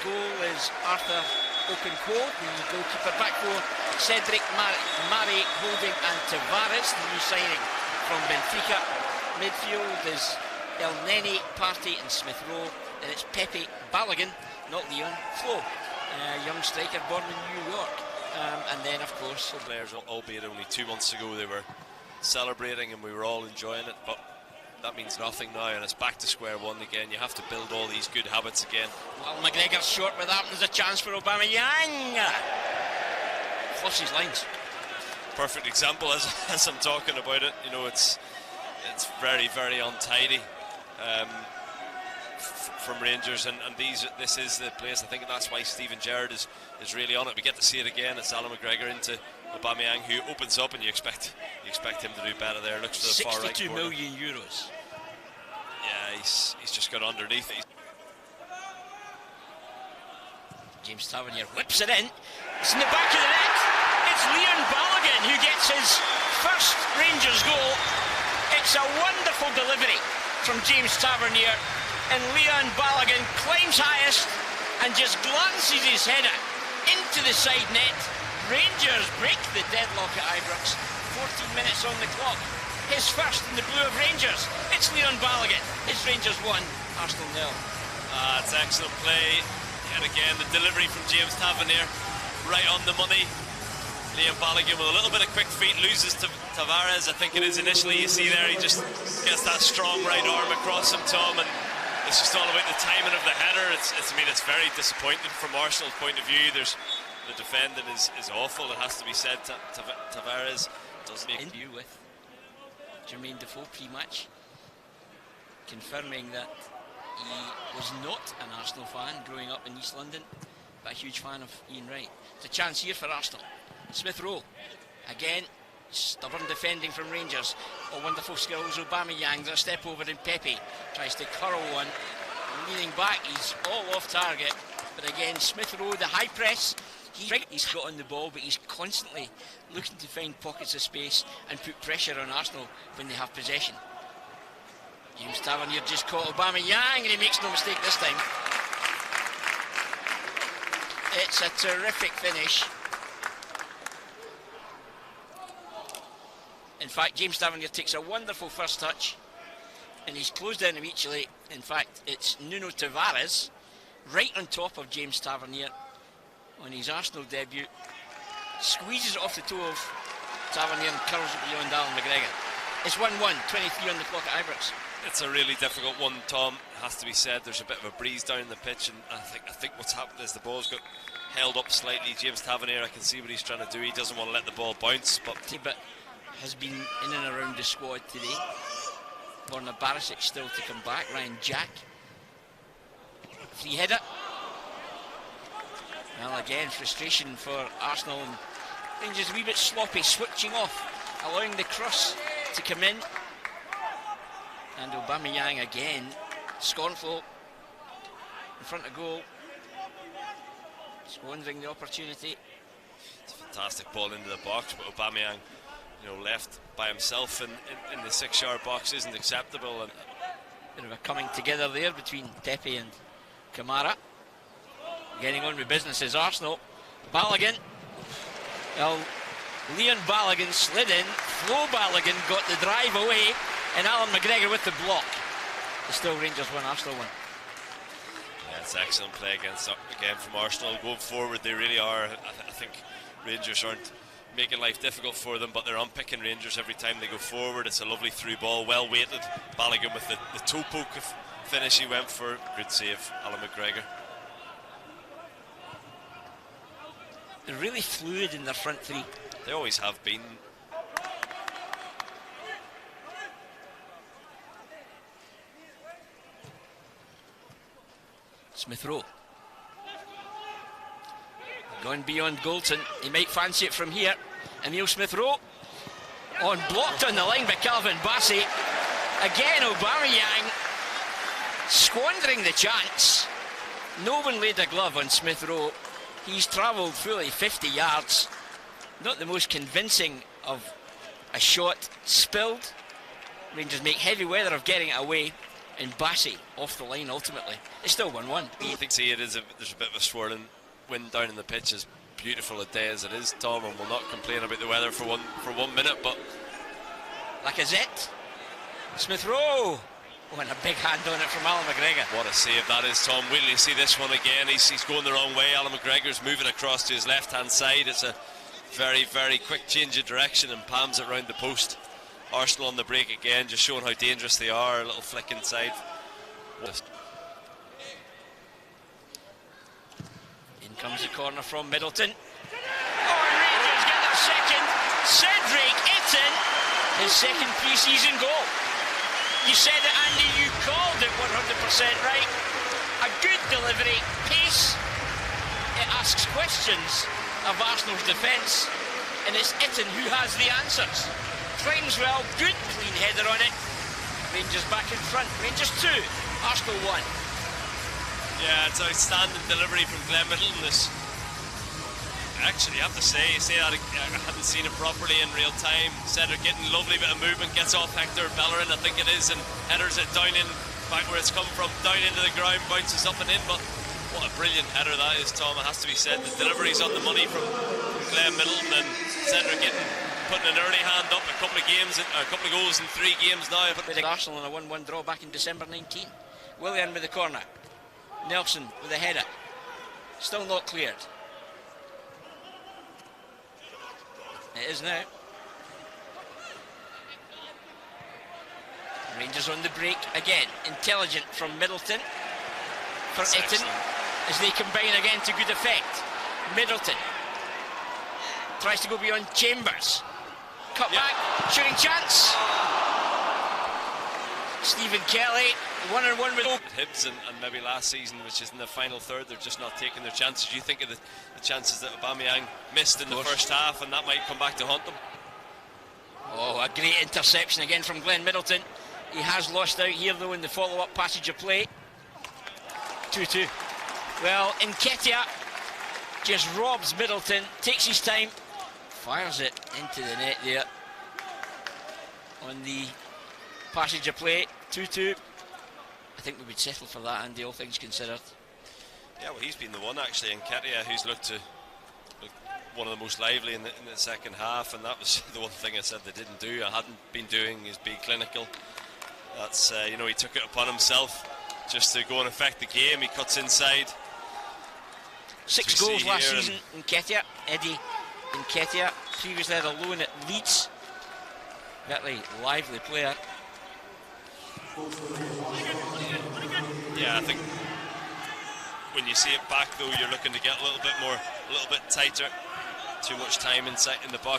goal is Arthur Okonkwo, the goalkeeper. Back four, Cedric Mari, Holding and Tavares, the new signing from Benfica. Midfield is El Neni, Partey and Smith Rowe. And it's Pepe Balogun, not Leon, Flo, young striker born in New York. And then, of course, players, albeit only 2 months ago, they were celebrating and we were all enjoying it, but that means nothing now, and it's back to square one again. You have to build all these good habits again. Well, McGregor's short with that, and there's a chance for Aubameyang. Flush his lines. Perfect example as I'm talking about it. You know, it's very, very untidy from Rangers, and this is the place. I think that's why Steven Gerrard is really on it. We get to see it again. It's Alan McGregor into Aubameyang, who opens up, and you expect him to do better there. Looks to the far right corner. 62 million euros. Yeah, he's just got underneath it. James Tavernier whips it in. It's in the back of the net. It's Leon Balogun who gets his first Rangers goal. It's a wonderful delivery from James Tavernier, and Leon Balogun climbs highest and just glances his header into the side net. Rangers break the deadlock at Ibrox. 14 minutes on the clock. His first in the blue of Rangers. It's Leon Balogun. It's Rangers 1, Arsenal 0. It's excellent play. And again, the delivery from James Tavernier, right on the money. Leon Balogun with a little bit of quick feet, loses to Tavares, I think it is initially. You see there, he just gets that strong right arm across him, Tom, and it's just all about the timing of the header. I mean, it's very disappointing from Arsenal's point of view. The defending is awful, it has to be said. Tavares doesn't interview with Jermaine Defoe pre-match, confirming that he was not an Arsenal fan growing up in East London, but a huge fan of Ian Wright. It's a chance here for Arsenal. Smith Rowe, again, stubborn defending from Rangers. Oh, wonderful skills. Aubameyang, a step over, and Pepe tries to curl one. Leaning back, he's all off target. But again, Smith Rowe, the high press. He's got on the ball, but he's constantly looking to find pockets of space and put pressure on Arsenal when they have possession. James Tavernier just caught Aubameyang, and he makes no mistake this time. It's a terrific finish. In fact, James Tavernier takes a wonderful first touch, and he's closed in immediately. In fact, it's Nuno Tavares right on top of James Tavernier on his Arsenal debut, squeezes it off the toe of Tavernier and curls it beyond Alan McGregor. It's 1-1, 23 on the clock at Ibrox. It's a really difficult one, Tom, it has to be said. There's a bit of a breeze down the pitch, and I think what's happened is the ball's got held up slightly. James Tavernier, I can see what he's trying to do. He doesn't want to let the ball bounce, but has been in and around the squad today. Borna Barisic still to come back. Ryan Jack, free header. Well, again, frustration for Arsenal, and Rangers a wee bit sloppy, switching off, allowing the cross to come in. And Aubameyang again, scornful in front of goal, squandering the opportunity. It's a fantastic ball into the box, but Aubameyang, left by himself in the 6-yard box isn't acceptable. And bit of a coming together there between Pepe and Kamara. Getting on with business is Arsenal. Balogun. Well, Leon Balogun slid in. Flo Balogun got the drive away, and Alan McGregor with the block. It's still Rangers 1, Arsenal 1. Yeah, it's excellent play again from Arsenal. Going forward, they really are. I think Rangers aren't making life difficult for them, but they're unpicking Rangers every time they go forward. It's a lovely through ball, well weighted. Balogun with the toe poke finish he went for. Good save, Alan McGregor. They're really fluid in their front three. They always have been. Smith Rowe. Going beyond Goulton. He might fancy it from here. Emile Smith Rowe. Blocked on the line by Calvin Bassey. Again, Aubameyang squandering the chance. No one laid a glove on Smith Rowe. He's travelled fully 50 yards. Not the most convincing of a shot. Spilled. Rangers make heavy weather of getting it away. And Bassey off the line ultimately. It's still 1-1. I think there's a bit of a swirling wind down in the pitch, as beautiful a day as it is, Tom, and we'll not complain about the weather for 1 minute, but Lacazette, Smith Rowe. Oh, and a big hand on it from Alan McGregor. what a save that is, Tom. Wait till you see this one again. He's going the wrong way. Alan McGregor's moving across to his left hand side. It's a very, very quick change of direction and palms it round the post. Arsenal on the break again, just showing how dangerous they are. A little flick inside. In comes the corner from Middleton. Oh, and Rangers get their second. Cedric Itten, his second pre-season goal. You said it, Andy, you called it 100% right. A good delivery, pace. It asks questions of Arsenal's defence, and it's Itten who has the answers. Climbs well, good clean header on it. Rangers back in front. Rangers 2, Arsenal 1. Yeah, it's outstanding delivery from Glenn Middleton. Actually, I have to say that I hadn't seen it properly in real time. Cedric getting lovely bit of movement, gets off Hector Bellerin, I think it is, and headers it down in, back where it's come from, down into the ground, bounces up and in. But what a brilliant header that is, Tom, it has to be said. The delivery's on the money from Glenn Middleton, and Cedric putting an early hand up, a couple of goals in 3 games now. With Arsenal in a 1-1 draw back in December 19. Willian with the corner. Nelson with a header. Still not cleared. It is now. Rangers on the break again. Intelligent from Middleton for Itten as they combine again to good effect. Middleton tries to go beyond Chambers. Cut back, shooting chance. Stephen Kelly, 1-on-1 with Hibs and maybe last season, which is in the final third, they're just not taking their chances. You think of the chances that Aubameyang missed in the first half, and that might come back to haunt them. Oh, a great interception again from Glenn Middleton. He has lost out here though in the follow-up passage of play. 2-2. Well, Nketiah just robs Middleton, takes his time, fires it into the net there on the passage of play. 2-2. I think we would settle for that, Andy, all things considered. Yeah, well, he's been the one actually, Nketiah, who's looked one of the most lively in the second half, and that was the one thing I said they didn't do. I hadn't been doing is be clinical. That's he took it upon himself just to go and affect the game. He cuts inside. 6 goals last season. Nketiah, Eddie Nketiah, previously had a loan at Leeds. Very lively player. Yeah, I think when you see it back though, you're looking to get a little bit tighter. Too much time inside in the box.